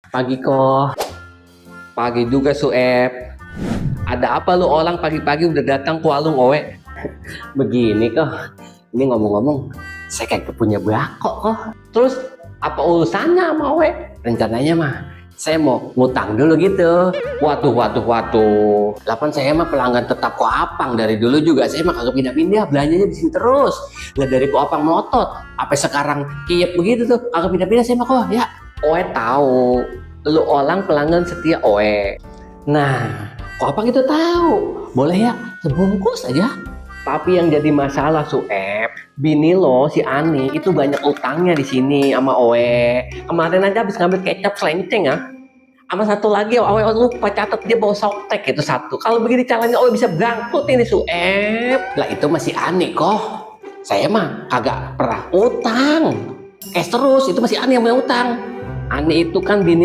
Pagi kok. Pagi juga Sueb. Ada apa lu orang pagi-pagi udah datang ke warung Owe? Begini kok. Ini ngomong-ngomong, saya kayak punya belakok kok. Terus apa urusannya sama Owe? Rencananya mah saya mau ngutang dulu gitu. Waduh. Lapan saya mah pelanggan tetap Koapang dari dulu juga. Saya mah kagak pindah-pindah, belanjanya di sini terus. Lah dari Koapang melotot, apa sekarang kiep begitu tuh, kagak pindah-pindah saya mah kok. Ya, Owe tahu, lu orang pelanggan setia Owe. Nah, Koapang itu tahu, boleh ya sebungkus aja. Tapi yang jadi masalah Sueb, bini lo si Ani itu banyak utangnya di sini sama Owe. Kemarin aja habis ngambil kecap selenceng ya. Sama satu lagi Owe lupa catat dia bawa softtek itu satu. Kalau begini caranya Owe bisa bangkrut ini Sueb. Lah itu masih aneh kok. Saya mah kagak pernah utang. Terus itu masih Ani yang punya utang. Ani itu kan bini